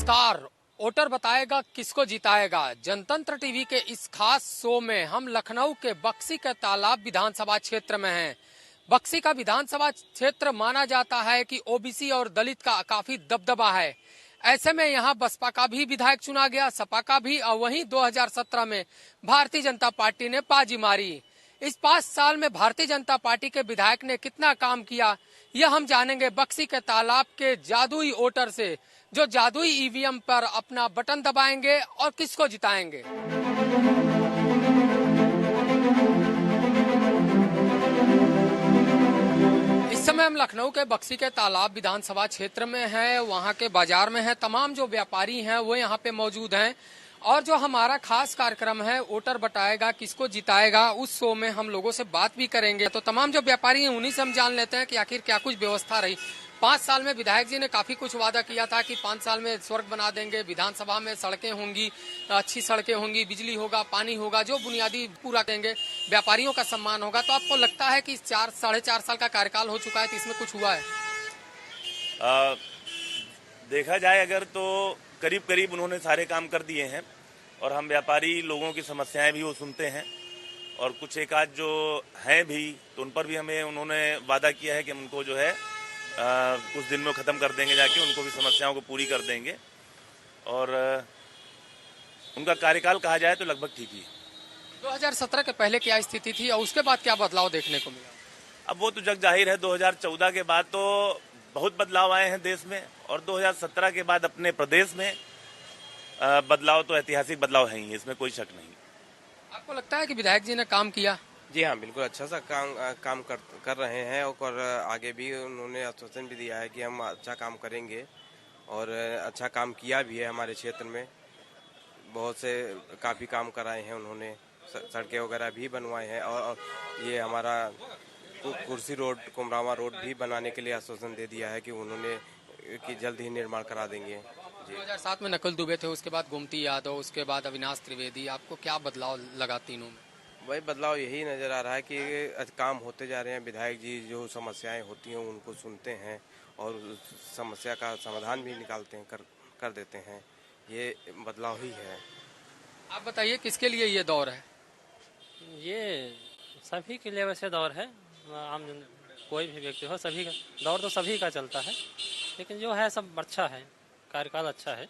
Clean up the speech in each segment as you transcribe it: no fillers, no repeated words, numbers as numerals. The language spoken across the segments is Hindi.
नमस्कार। वोटर बताएगा किसको जिताएगा। जनतंत्र टीवी के इस खास शो में हम लखनऊ के बक्सी के तालाब विधानसभा क्षेत्र में हैं। बक्सी का विधानसभा क्षेत्र माना जाता है कि ओबीसी और दलित का काफी दबदबा है। ऐसे में यहाँ बसपा का भी विधायक चुना गया, सपा का भी, और वहीं 2017 में भारतीय जनता पार्टी ने बाजी मारी। इस 5 साल में भारतीय जनता पार्टी के विधायक ने कितना काम किया, यह हम जानेंगे बक्सी के तालाब के जादुई वोटर से, जो जादुई ईवीएम पर अपना बटन दबाएंगे और किसको जिताएंगे। इस समय हम लखनऊ के बक्सी के तालाब विधानसभा क्षेत्र में हैं, वहां के बाजार में हैं। तमाम जो व्यापारी हैं वो यहाँ पे मौजूद हैं और जो हमारा खास कार्यक्रम है वोटर बताएगा किसको जिताएगा, उस शो में हम लोगों से बात भी करेंगे। तो तमाम जो व्यापारी हैं उन्हीं से हम जान लेते हैं कि आखिर क्या कुछ व्यवस्था रही। 5 साल में विधायक जी ने काफी कुछ वादा किया था कि 5 साल में स्वर्ग बना देंगे, विधानसभा में सड़कें होंगी, अच्छी सड़कें होंगी, बिजली होगा, पानी होगा, जो बुनियादी पूरा करेंगे, व्यापारियों का सम्मान होगा। तो आपको लगता है कि 4-4.5 साल का कार्यकाल हो चुका है तो इसमें कुछ हुआ है? देखा जाए अगर तो करीब करीब उन्होंने सारे काम कर दिए हैं और हम व्यापारी लोगों की समस्याएं भी वो सुनते हैं और कुछ एक आध जो हैं भी तो उन पर भी हमें उन्होंने वादा किया है कि हम उनको जो है कुछ दिन में ख़त्म कर देंगे, जाके उनको भी समस्याओं को पूरी कर देंगे। और उनका कार्यकाल कहा जाए तो लगभग ठीक ही है। 2017 के पहले क्या स्थिति थी और उसके बाद क्या बदलाव देखने को मिला? अब वो तो जग जाहिर है, 2014 के बाद तो बहुत बदलाव आए हैं देश में और 2017 के बाद अपने प्रदेश में बदलाव तो ऐतिहासिक बदलाव है ही, इसमें कोई शक नहीं। आपको लगता है कि विधायक जी ने काम किया? जी हाँ, बिल्कुल अच्छा सा काम कर रहे हैं और आगे भी उन्होंने आश्वासन भी दिया है कि हम अच्छा काम करेंगे और अच्छा काम किया भी है। हमारे क्षेत्र में बहुत से काफ़ी काम कराए हैं उन्होंने, सड़कें वगैरह भी बनवाए हैं और ये हमारा कुर्सी रोड, कुमरावा रोड भी बनाने के लिए आश्वासन दे दिया है कि उन्होंने कि जल्द ही निर्माण करा देंगे। 2007 में नकुल दुबे थे, उसके बाद गोमती यादव, उसके बाद अविनाश त्रिवेदी। आपको क्या बदलाव लगा तीनों में? वही बदलाव यही नज़र आ रहा है कि काम होते जा रहे हैं। विधायक जी जो समस्याएं होती हैं उनको सुनते हैं और उस समस्या का समाधान भी निकालते हैं, कर देते हैं। ये बदलाव ही है। आप बताइए किसके लिए ये दौर है? ये सभी के लिए वैसे दौर है, आम कोई भी व्यक्ति हो, सभी का दौर तो सभी का चलता है, लेकिन जो है सब अच्छा है, कार्यकाल अच्छा है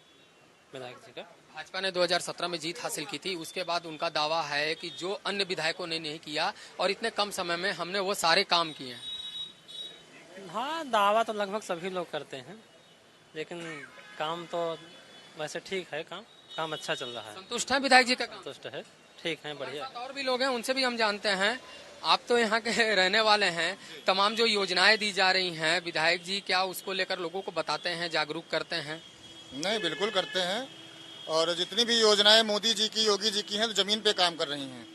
विधायक जी का। भाजपा ने 2017 में जीत हासिल की थी, उसके बाद उनका दावा है कि जो अन्य विधायकों ने नहीं किया और इतने कम समय में हमने वो सारे काम किए हैं। हाँ, दावा तो लगभग सभी लोग करते हैं, लेकिन काम तो वैसे ठीक है, काम अच्छा चल रहा है। संतुष्ट है विधायक जी का काम? संतुष्ट है, ठीक है, बढ़िया। और भी लोग हैं, उनसे भी हम जानते हैं। आप तो यहाँ के रहने वाले हैं, तमाम जो योजनाएं दी जा रही हैं विधायक जी, क्या उसको लेकर लोगों को बताते हैं, जागरूक करते हैं? नहीं, बिल्कुल करते हैं और जितनी भी योजनाएं मोदी जी की, योगी जी की हैं, तो जमीन पे काम कर रही हैं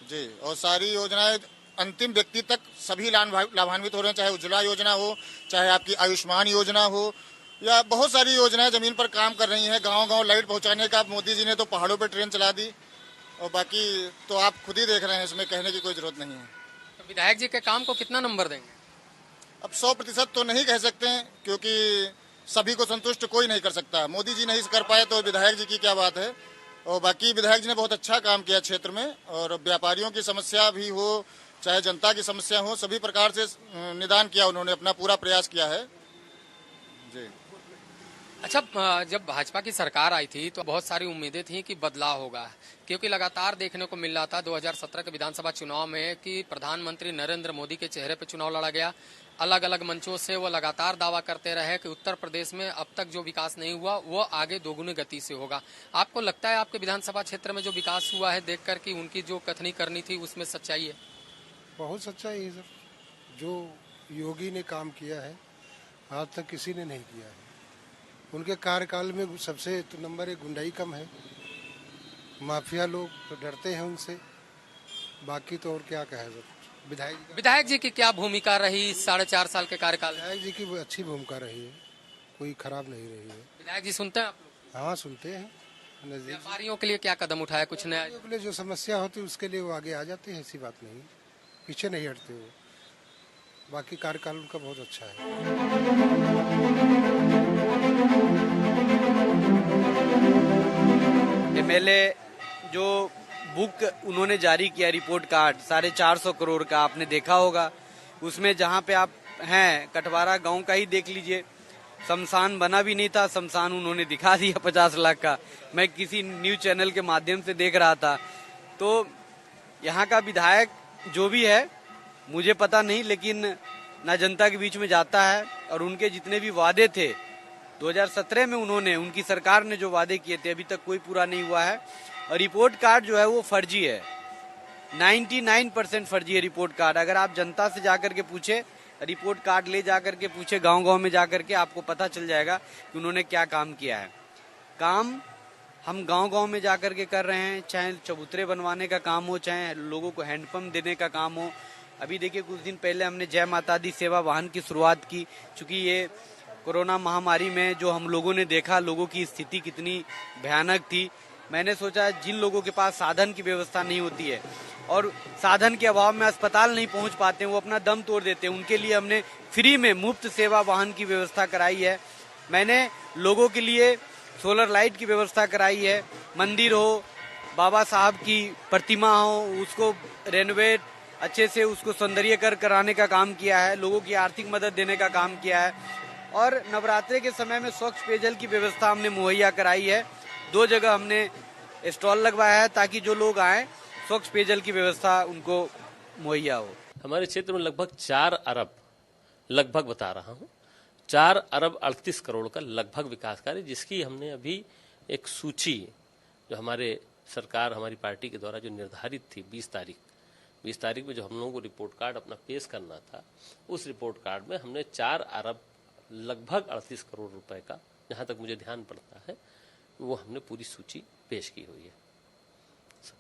जी। और सारी योजनाएं अंतिम व्यक्ति तक सभी लाभान्वित हो रहे हैं, चाहे उज्ज्वला योजना हो, चाहे आपकी आयुष्मान योजना हो, या बहुत सारी योजनाएं जमीन पर काम कर रही हैं। गांव-गांव लाइट पहुंचाने का मोदी जी ने तो पहाड़ों पर ट्रेन चला दी और बाकी तो आप खुद ही देख रहे हैं, इसमें कहने की कोई जरूरत नहीं है। तो विधायक जी के काम को कितना नंबर देंगे? अब 100% तो नहीं कह सकते हैं, क्योंकि सभी को संतुष्ट कोई नहीं कर सकता। मोदी जी नहीं कर पाए तो विधायक जी की क्या बात है। और बाकी विधायक जी ने बहुत अच्छा काम किया क्षेत्र में, और व्यापारियों की समस्या भी हो चाहे जनता की समस्या हो, सभी प्रकार से निदान किया उन्होंने, अपना पूरा प्रयास किया है जी। अच्छा, जब भाजपा की सरकार आई थी तो बहुत सारी उम्मीदें थी कि बदलाव होगा, क्योंकि लगातार देखने को मिल रहा था 2017 के विधानसभा चुनाव में कि प्रधानमंत्री नरेंद्र मोदी के चेहरे पर चुनाव लड़ा गया। अलग अलग मंचों से वो लगातार दावा करते रहे कि उत्तर प्रदेश में अब तक जो विकास नहीं हुआ वो आगे दोगुनी गति से होगा। आपको लगता है आपके विधानसभा क्षेत्र में जो विकास हुआ है देखकर कि उनकी जो कथनी करनी थी उसमें सच्चाई है? बहुत सच्चाई है सर। जो योगी ने काम किया है आज तक किसी ने नहीं किया है। उनके कार्यकाल में सबसे तो नंबर 1 गुंडाई कम है, माफिया लोग तो डरते हैं उनसे, बाकी तो और क्या कहे सर। विधायक जी की क्या भूमिका रही 4.5 साल के कार्यकाल? विधायक जी की अच्छी भूमिका रही है, कोई खराब नहीं रही है। विधायक जी सुनते हैं आप लोग? हाँ, सुनते हैं। व्यापारियों के लिए क्या कदम उठाया, कुछ नया? के लिए जो समस्या होती है उसके लिए वो आगे आ जाते हैं, ऐसी बात नहीं, पीछे नहीं हटते वो। बाकी कार्यकाल उनका बहुत अच्छा है। पहले जो बुक उन्होंने जारी किया रिपोर्ट कार्ड 450 करोड़ का, आपने देखा होगा। उसमें जहाँ पे आप हैं कटवारा गांव का ही देख लीजिए, शमशान बना भी नहीं था, शमशान उन्होंने दिखा दिया 50 लाख का। मैं किसी न्यूज चैनल के माध्यम से देख रहा था। तो यहाँ का विधायक जो भी है मुझे पता नहीं, लेकिन ना जनता के बीच में जाता है, और उनके जितने भी वादे थे 2017 में उनकी सरकार ने जो वादे किए थे अभी तक कोई पूरा नहीं हुआ है। और रिपोर्ट कार्ड जो है वो फर्जी है, 99% फर्जी है रिपोर्ट कार्ड। अगर आप जनता से जाकर के पूछे, रिपोर्ट कार्ड ले जाकर के पूछे गांव-गांव में जाकर के, आपको पता चल जाएगा कि उन्होंने क्या काम किया है। काम हम गांव-गांव में जाकर के कर रहे हैं, चाहे चबूतरे बनवाने का काम हो, चाहे लोगों को हैंडपंप देने का काम हो। अभी देखिए कुछ दिन पहले हमने जय माता दी सेवा वाहन की शुरुआत की, चूंकि ये कोरोना महामारी में जो हम लोगों ने देखा लोगों की स्थिति कितनी भयानक थी। मैंने सोचा जिन लोगों के पास साधन की व्यवस्था नहीं होती है और साधन के अभाव में अस्पताल नहीं पहुंच पाते हैं, वो अपना दम तोड़ देते हैं, उनके लिए हमने फ्री में मुफ्त सेवा वाहन की व्यवस्था कराई है। मैंने लोगों के लिए सोलर लाइट की व्यवस्था कराई है। मंदिर हो, बाबा साहब की प्रतिमा हो, उसको रेनोवेट अच्छे से उसको सौंदर्यीकरण कराने का काम किया है, लोगों की आर्थिक मदद देने का काम किया है। और नवरात्रि के समय में स्वच्छ पेयजल की व्यवस्था हमने मुहैया कराई है। 2 जगह हमने स्टॉल लगवाया है ताकि जो लोग आए स्वच्छ पेयजल की व्यवस्था उनको मुहैया हो। हमारे क्षेत्र में लगभग 4 अरब, लगभग बता रहा हूँ, 4 अरब 38 करोड़ का लगभग विकास कार्य, जिसकी हमने अभी एक सूची जो हमारे सरकार हमारी पार्टी के द्वारा जो निर्धारित थी 20 तारीख में जो हम लोगों को रिपोर्ट कार्ड अपना पेश करना था, उस रिपोर्ट कार्ड में हमने 4 अरब लगभग 38 करोड़ रुपए का, जहां तक मुझे ध्यान पड़ता है, वो हमने पूरी सूची पेश की हुई है।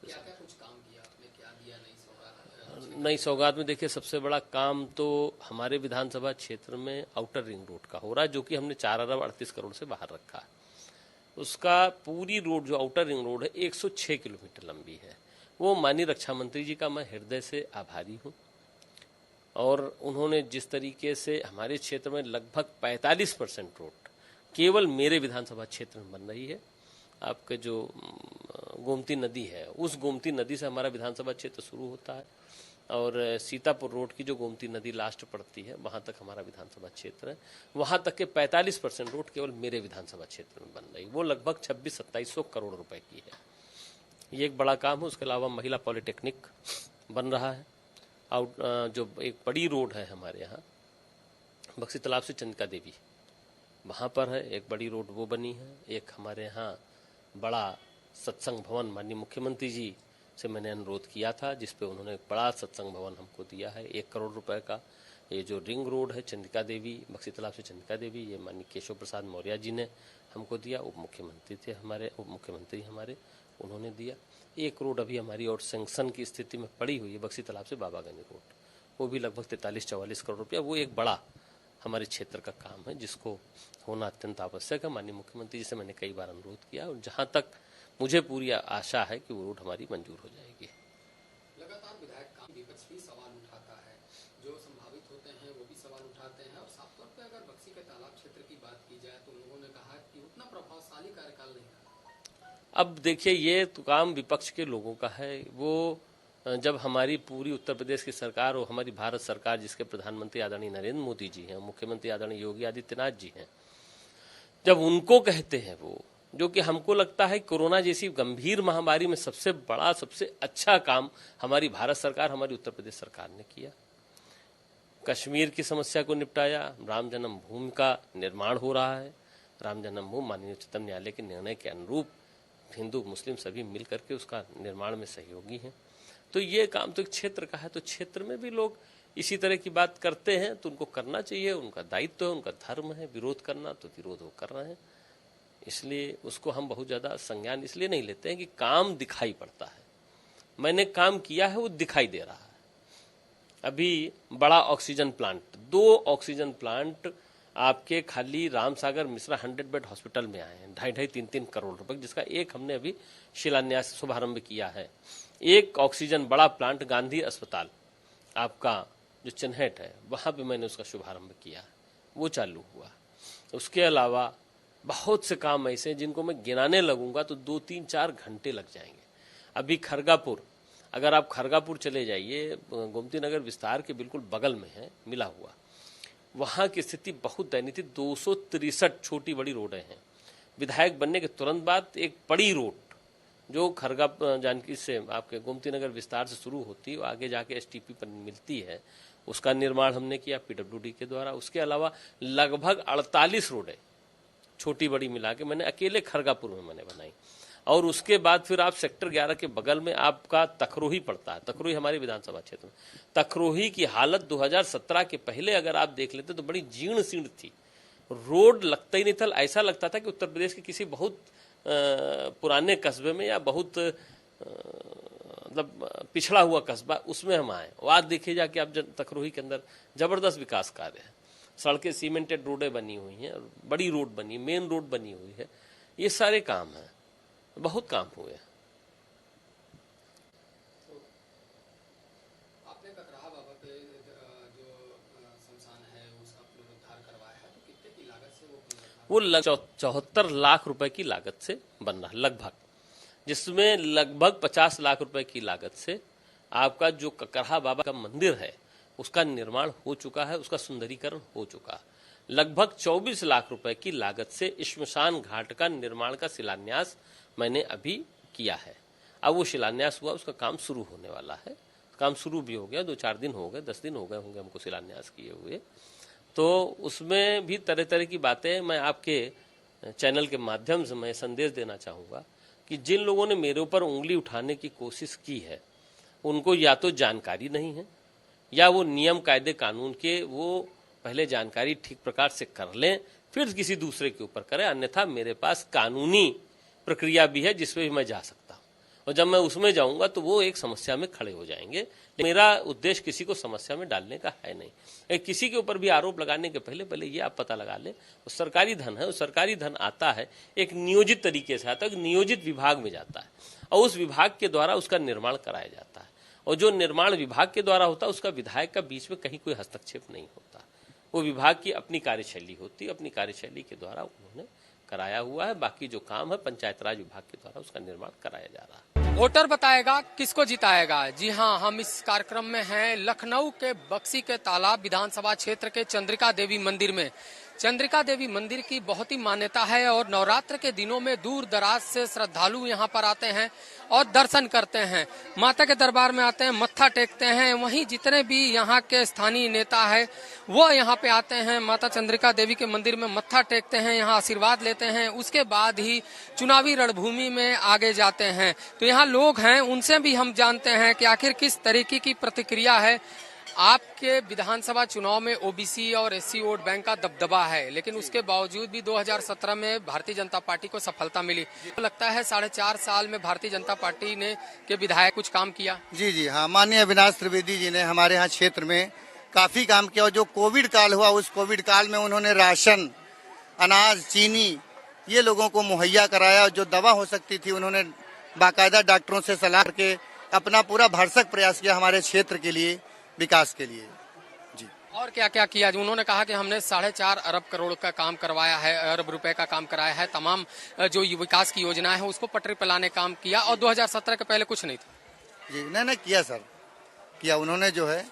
क्या कुछ काम किया आपने, क्या दिया नई सौगात? नई सौगात में देखिए सबसे बड़ा काम तो हमारे विधानसभा क्षेत्र में आउटर रिंग रोड का हो रहा है, जो कि हमने 4 अरब 38 करोड़ से बाहर रखा है। उसका पूरी रोड जो आउटर रिंग रोड है 106 किलोमीटर लंबी है। वो माननीय रक्षा मंत्री जी का मैं हृदय से आभारी हूँ, और उन्होंने जिस तरीके से हमारे क्षेत्र में लगभग 45% रोड केवल मेरे विधानसभा क्षेत्र में बन रही है। आपके जो गोमती नदी है, उस गोमती नदी से हमारा विधानसभा क्षेत्र शुरू होता है, और सीतापुर रोड की जो गोमती नदी लास्ट पड़ती है वहां तक हमारा विधानसभा क्षेत्र है। वहां तक के 45% रोड केवल मेरे विधानसभा क्षेत्र में बन रही, वो लगभग 2600-2700 करोड़ रुपए की है। ये एक बड़ा काम है। उसके अलावा महिला पॉलिटेक्निक बन रहा है। जो एक बड़ी रोड है हमारे यहाँ बक्सी तालाब से चंद्रिका देवी, वहाँ पर है एक बड़ी रोड, वो बनी है। एक हमारे यहाँ बड़ा सत्संग भवन माननीय मुख्यमंत्री जी से मैंने अनुरोध किया था, जिसपे उन्होंने एक बड़ा सत्संग भवन हमको दिया है 1 करोड़ रुपए का। ये जो रिंग रोड है चंद्रिका देवी, बक्सी तालाब से चंद्रिका देवी, ये माननीय केशव प्रसाद मौर्य जी ने हमको दिया, उप मुख्यमंत्री थे हमारे, उप मुख्यमंत्री हमारे, उन्होंने दिया। 1 रोड अभी हमारी और सैंक्शन की स्थिति में पड़ी हुई है, बक्सी तालाब से बाबागंज रोड, वो भी लगभग 43-44 करोड़ रुपया। वो एक बड़ा हमारे क्षेत्र का काम है जिसको होना अत्यंत आवश्यक है। माननीय मुख्यमंत्री जी से मैंने कई बार अनुरोध किया, और जहां तक मुझे पूरी आशा है कि वो रोड हमारी मंजूर हो जाएगी। लगातार विधायक काम विपक्ष भी सवाल उठाता है, जो संभावित होते हैं वो भी सवाल उठाते हैं, और साफ तौर पे अगर बक्सी के तालाब क्षेत्र की बात की जाए तो लोगों ने कहा कि उतना प्रभावशाली कार्यकाल नहीं रहा। अब देखिए ये तो काम विपक्ष के लोगों का है। वो जब हमारी पूरी उत्तर प्रदेश की सरकार और हमारी भारत सरकार, जिसके प्रधानमंत्री आदरणीय नरेंद्र मोदी जी हैं, मुख्यमंत्री आदरणीय योगी आदित्यनाथ जी हैं, जब उनको कहते हैं वो, जो कि हमको लगता है कोरोना जैसी गंभीर महामारी में सबसे बड़ा सबसे अच्छा काम हमारी भारत सरकार, हमारी उत्तर प्रदेश सरकार ने किया। कश्मीर की समस्या को निपटाया, राम जन्मभूमि का निर्माण हो रहा है। राम जन्मभूमि माननीय उच्चतम न्यायालय के निर्णय के अनुरूप हिंदू मुस्लिम सभी मिल करके उसका निर्माण में सहयोगी हैं। तो ये काम तो एक क्षेत्र का है, तो क्षेत्र में भी लोग इसी तरह की बात करते हैं तो उनको करना चाहिए, उनका दायित्व है, उनका धर्म है विरोध करना, तो विरोध वो कर रहे हैं। इसलिए उसको हम बहुत ज्यादा संज्ञान इसलिए नहीं लेते हैं कि काम दिखाई पड़ता है। मैंने काम किया है वो दिखाई दे रहा है। अभी बड़ा ऑक्सीजन प्लांट, 2 ऑक्सीजन प्लांट आपके खाली रामसागर मिश्रा 100 बेड हॉस्पिटल में आए हैं, 2.5-3 करोड़ रुपए, जिसका एक हमने अभी शिलान्यास शुभारंभ किया है। एक ऑक्सीजन बड़ा प्लांट गांधी अस्पताल आपका जो चिन्हट है, वहां पे मैंने उसका शुभारंभ किया, वो चालू हुआ। उसके अलावा बहुत से काम ऐसे हैं जिनको मैं गिनाने लगूंगा तो 2-3-4 घंटे लग जाएंगे। अभी खरगापुर, अगर आप खरगापुर चले जाइए, गोमती नगर विस्तार के बिल्कुल बगल में है, मिला हुआ, वहाँ की स्थिति बहुत दयनीय थी। 263 छोटी बड़ी रोडें हैं। विधायक बनने के तुरंत बाद एक बड़ी रोड जो खरगा जानकी से आपके गोमती नगर विस्तार से शुरू होती है, आगे जाके STP पर मिलती है, उसका निर्माण हमने किया PWD के द्वारा। उसके अलावा लगभग 48 रोडें छोटी बड़ी मिला के मैंने अकेले खरगापुर में मैंने बनाई। और उसके बाद फिर आप सेक्टर 11 के बगल में आपका तखरोही पड़ता है। तखरोही हमारे विधानसभा क्षेत्र में, तखरोही की हालत 2017 के पहले अगर आप देख लेते तो बड़ी जीर्ण शीर्ण थी। रोड लगता ही नहीं था, ऐसा लगता था कि उत्तर प्रदेश के किसी बहुत पुराने कस्बे में या बहुत मतलब पिछड़ा हुआ कस्बा उसमें हम आए। और आज देखिए जाके आप तखरोही के अंदर जबरदस्त विकास कार्य है। सड़कें, सीमेंटेड रोडें बनी हुई हैं, बड़ी रोड बनी, मेन रोड बनी हुई है। ये सारे काम हैं, बहुत काम हुए। आपने ककराहा बाबा पे जो शमशान है उसका पुनरुद्धार करवाया है, तो कितने की लागत से वो 74 लाख रुपए की लागत से बन रहा लगभग, जिसमें लगभग 50 लाख रुपए की लागत से आपका जो ककराहा बाबा का मंदिर है उसका निर्माण हो चुका है, उसका सुंदरीकरण हो चुका है। लगभग 24 लाख रुपए की लागत से श्मशान घाट का निर्माण का शिलान्यास मैंने अभी किया है। अब वो शिलान्यास हुआ, उसका काम शुरू होने वाला है। काम शुरू भी हो गया, 2-4 दिन हो गए, 10 दिन हो गए होंगे हमको शिलान्यास किए हुए। तो उसमें भी तरह तरह की बातें मैं आपके चैनल के माध्यम से मैं संदेश देना चाहूँगा कि जिन लोगों ने मेरे ऊपर उंगली उठाने की कोशिश की है उनको या तो जानकारी नहीं है या वो नियम कायदे कानून के वो पहले जानकारी ठीक प्रकार से कर लें, फिर किसी दूसरे के ऊपर करें। अन्यथा मेरे पास कानूनी प्रक्रिया भी है जिसमें भी मैं जा सकता हूँ, और जब मैं उसमें जाऊंगा तो वो एक समस्या में खड़े हो जाएंगे। मेरा उद्देश्य किसी को समस्या में डालने का है नहीं। किसी के ऊपर भी आरोप लगाने के पहले ये आप पता लगा लें वो सरकारी धन है। वो सरकारी धन आता है एक नियोजित तरीके से आता है, एक नियोजित विभाग में जाता है और उस विभाग के द्वारा उसका निर्माण कराया जाता है। और जो निर्माण विभाग के द्वारा होता है उसका विधायक का बीच में कहीं कोई हस्तक्षेप नहीं होता। वो विभाग की अपनी कार्यशैली होती है, अपनी कार्यशैली के द्वारा उन्होंने कराया हुआ है। बाकी जो काम है पंचायत राज विभाग के द्वारा उसका निर्माण कराया जा रहा है। वोटर बताएगा किसको जिताएगा। जी हाँ, हम इस कार्यक्रम में हैं लखनऊ के बक्सी के तालाब विधानसभा क्षेत्र के चंद्रिका देवी मंदिर में। चंद्रिका देवी मंदिर की बहुत ही मान्यता है और नवरात्र के दिनों में दूर दराज से श्रद्धालु यहाँ पर आते हैं और दर्शन करते हैं, माता के दरबार में आते हैं, मत्था टेकते हैं। वहीं जितने भी यहाँ के स्थानीय नेता है वो यहाँ पे आते हैं, माता चंद्रिका देवी के मंदिर में मत्था टेकते हैं, यहाँ आशीर्वाद लेते हैं, उसके बाद ही चुनावी रणभूमि में आगे जाते हैं। तो यहाँ लोग हैं, उनसे भी हम जानते हैं कि आखिर किस तरीके की प्रतिक्रिया है। आपके विधानसभा चुनाव में ओबीसी और एससी वोट बैंक का दबदबा है, लेकिन उसके बावजूद भी 2017 में भारतीय जनता पार्टी को सफलता मिली। तो लगता है 4.5 साल में भारतीय जनता पार्टी ने के विधायक कुछ काम किया। जी हाँ, माननीय अविनाश त्रिवेदी जी ने हमारे यहाँ क्षेत्र में काफी काम किया। और जो कोविड काल हुआ उस कोविड काल में उन्होंने राशन, अनाज, चीनी ये लोगों को मुहैया कराया। जो दवा हो सकती थी उन्होंने बाकायदा डॉक्टरों से सलाह करके अपना पूरा भरसक प्रयास किया हमारे क्षेत्र के लिए, विकास के लिए। जी, और क्या क्या किया। उन्होंने कहा कि हमने 4.5 अरब करोड़ का काम करवाया है, अरब रुपए का काम कराया है, तमाम जो विकास की योजना है उसको पटरी पर लाने काम किया। और 2017 के पहले कुछ नहीं था। जी नहीं किया सर, किया उन्होंने। जो है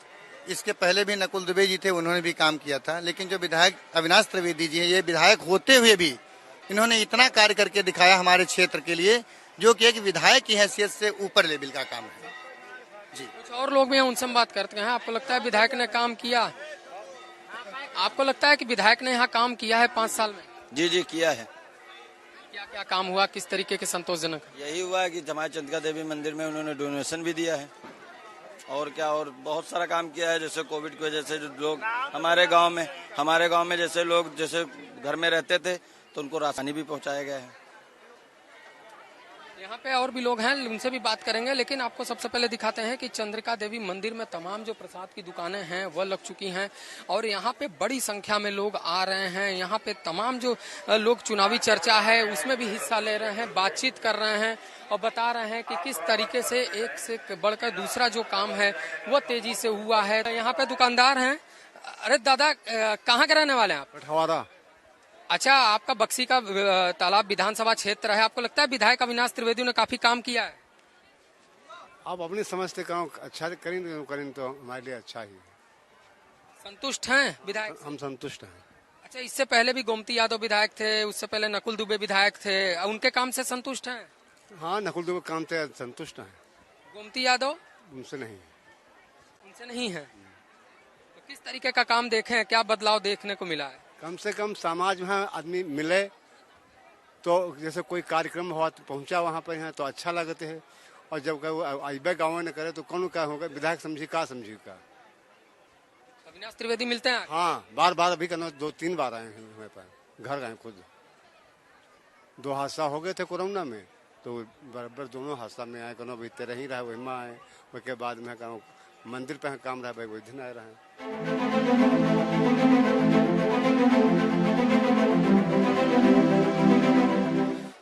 इसके पहले भी नकुल दुबे जी थे, उन्होंने भी काम किया था। लेकिन जो विधायक अविनाश त्रिवेदी जी हैं, ये विधायक होते हुए भी इन्होंने इतना कार्य करके दिखाया हमारे क्षेत्र के लिए, जो कि एक विधायक की हैसियत से ऊपर लेवल का काम है। जी, कुछ और लोग भी हैं, उनसे हम बात करते हैं। आपको लगता है विधायक ने काम किया? आपको लगता है कि विधायक ने यहाँ काम किया है 5 साल में? जी किया है। क्या क्या काम हुआ, किस तरीके के संतोषजनक? यही हुआ है कि हमारे चंद्रिका देवी मंदिर में उन्होंने डोनेशन भी दिया है और क्या और बहुत सारा काम किया है। जैसे कोविड की वजह से जो लोग हमारे गांव में जैसे लोग जैसे घर में रहते थे तो उनको राशन भी पहुंचाया गया है। यहाँ पे और भी लोग हैं, उनसे भी बात करेंगे। लेकिन आपको सबसे पहले दिखाते हैं कि चंद्रिका देवी मंदिर में तमाम जो प्रसाद की दुकानें हैं वह लग चुकी हैं और यहाँ पे बड़ी संख्या में लोग आ रहे हैं। यहाँ पे तमाम जो लोग चुनावी चर्चा है उसमें भी हिस्सा ले रहे हैं, बातचीत कर रहे हैं और बता रहे हैं कि किस तरीके से एक से बढ़कर दूसरा जो काम है वो तेजी से हुआ है। यहाँ पे दुकानदार हैं। अरे दादा, कहाँ के रहने वाले हैं आप? अठवारा। अच्छा, आपका बक्सी का तालाब विधानसभा क्षेत्र है, आपको लगता है विधायक अविनाश त्रिवेदी ने काफी काम किया है? आप अपनी समझ से काम अच्छा करें तो हमारे लिए अच्छा ही है। संतुष्ट हैं विधायक? हम संतुष्ट हैं। अच्छा, इससे पहले भी गोमती यादव विधायक थे, उससे पहले नकुल दुबे विधायक थे, उनके काम से संतुष्ट हैं? हाँ, नकुल दुबे काम से संतुष्ट हैं। गोमती यादव? उनसे नहीं। उनसे नहीं है। तो किस तरीके का काम देखे हैं, क्या बदलाव देखने को मिला है? कम से कम समाज में आदमी मिले तो जैसे कोई कार्यक्रम हुआ तो पहुंचा वहाँ पर है तो अच्छा लगते है, और जब अबे गाँव ने करे तो कौन क्या होगा, विधायक समझी का। अविनाश त्रिवेदी मिलते हैं? हाँ, बार बार अभी करना 2-3 बार आए हैं हमें पर, घर गए खुद। 2 हादसा हो गए थे कोरोना में, तो बराबर दोनों हादसा में आए, कनो भीतर ही रहे वही में आए, उसके बाद में कहो मंदिर पे काम रहा वही दिन आए रहे।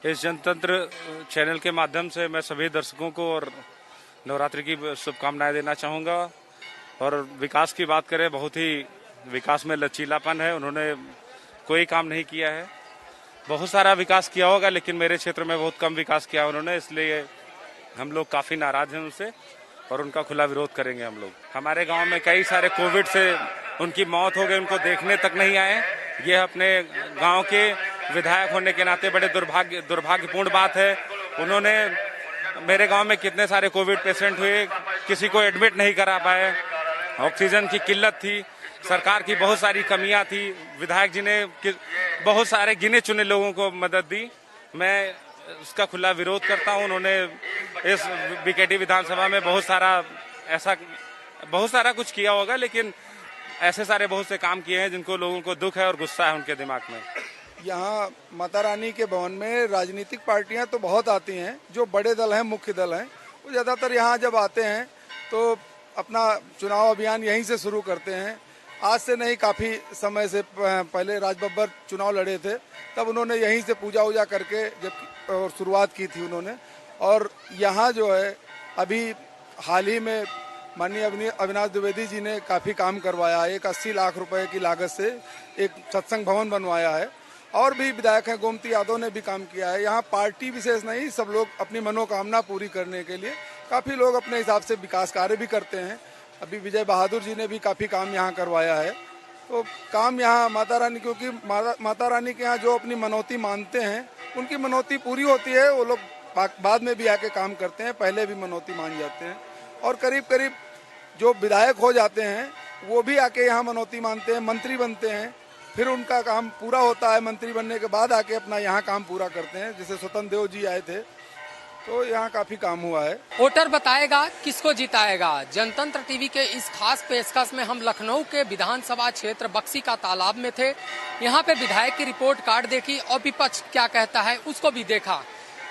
इस जनतंत्र चैनल के माध्यम से मैं सभी दर्शकों को और नवरात्रि की शुभकामनाएं देना चाहूँगा। और विकास की बात करें, बहुत ही विकास में लचीलापन है, उन्होंने कोई काम नहीं किया है। बहुत सारा विकास किया होगा लेकिन मेरे क्षेत्र में बहुत कम विकास किया उन्होंने, इसलिए हम लोग काफ़ी नाराज हैं उनसे और उनका खुला विरोध करेंगे हम लोग। हमारे गांव में कई सारे कोविड से उनकी मौत हो गई, उनको देखने तक नहीं आए। ये अपने गांव के विधायक होने के नाते बड़े दुर्भाग्यपूर्ण बात है। उन्होंने मेरे गांव में कितने सारे कोविड पेशेंट हुए, किसी को एडमिट नहीं करा पाए, ऑक्सीजन की किल्लत थी, सरकार की बहुत सारी कमियां थी, विधायक जी ने बहुत सारे गिने चुने लोगों को मदद दी। मैं उसका खुला विरोध करता हूं। उन्होंने इस बीकेटी विधानसभा में बहुत सारा कुछ किया होगा, लेकिन ऐसे सारे बहुत से काम किए हैं जिनको लोगों को दुख है और गुस्सा है उनके दिमाग में। यहाँ माता रानी के भवन में राजनीतिक पार्टियां तो बहुत आती हैं, जो बड़े दल हैं, मुख्य दल हैं, वो ज़्यादातर यहाँ जब आते हैं तो अपना चुनाव अभियान यहीं से शुरू करते हैं। आज से नहीं, काफ़ी समय से पहले राज बब्बर चुनाव लड़े थे, तब उन्होंने यहीं से पूजा वूजा करके जब शुरुआत की थी उन्होंने। और यहाँ जो है अभी हाल ही में माननीय अविनाश द्विवेदी जी ने काफ़ी काम करवाया है। एक 80 लाख रुपए की लागत से एक सत्संग भवन बनवाया है, और भी विधायक हैं, गोमती यादव ने भी काम किया है। यहाँ पार्टी विशेष नहीं, सब लोग अपनी मनोकामना पूरी करने के लिए काफ़ी लोग अपने हिसाब से विकास कार्य भी करते हैं। अभी विजय बहादुर जी ने भी काफ़ी काम यहाँ करवाया है। तो काम यहाँ माता रानी, क्योंकि माता रानी के यहाँ जो अपनी मनौती मानते हैं उनकी मनौती पूरी होती है। वो लोग बाद में भी आके काम करते हैं, पहले भी मनौती मान जाते हैं। और करीब करीब जो विधायक हो जाते हैं वो भी आके यहाँ मनौती मानते हैं, मंत्री बनते हैं, फिर उनका काम पूरा होता है, मंत्री बनने के बाद आके अपना यहाँ काम पूरा करते हैं। जैसे स्वतंत्र देव जी आए थे तो यहाँ काफी काम हुआ है। वोटर बताएगा किसको जिताएगा। जनतंत्र टीवी के इस खास पेशकश में हम लखनऊ के विधानसभा क्षेत्र बक्सी का तालाब में थे। यहाँ पे विधायक की रिपोर्ट कार्ड देखी और विपक्ष क्या कहता है उसको भी देखा।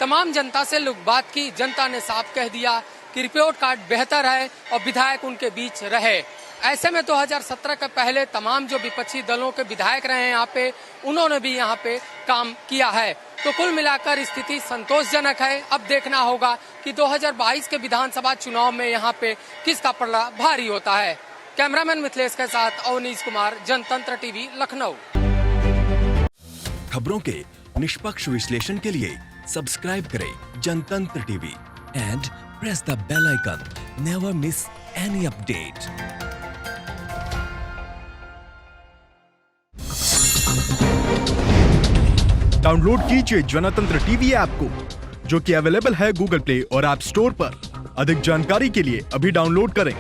तमाम जनता से लोग बात की, जनता ने साफ कह दिया कि रिपोर्ट कार्ड बेहतर है और विधायक उनके बीच रहे। ऐसे में 2017 के पहले तमाम जो विपक्षी दलों के विधायक रहे हैं यहाँ पे, उन्होंने भी यहाँ पे काम किया है। तो कुल मिलाकर स्थिति संतोषजनक है। अब देखना होगा कि 2022 के विधानसभा चुनाव में यहाँ पे किसका पलड़ा भारी होता है। कैमरामैन मिथिलेश के साथ अवनीश कुमार, जनतंत्र टीवी, लखनऊ। खबरों के निष्पक्ष विश्लेषण के लिए सब्सक्राइब करें Jantantra TV and press the bell icon. Never miss any update. Download कीजिए जनतंत्र टीवी ऐप को, जो कि अवेलेबल है गूगल प्ले और ऐप स्टोर पर। अधिक जानकारी के लिए अभी डाउनलोड करें।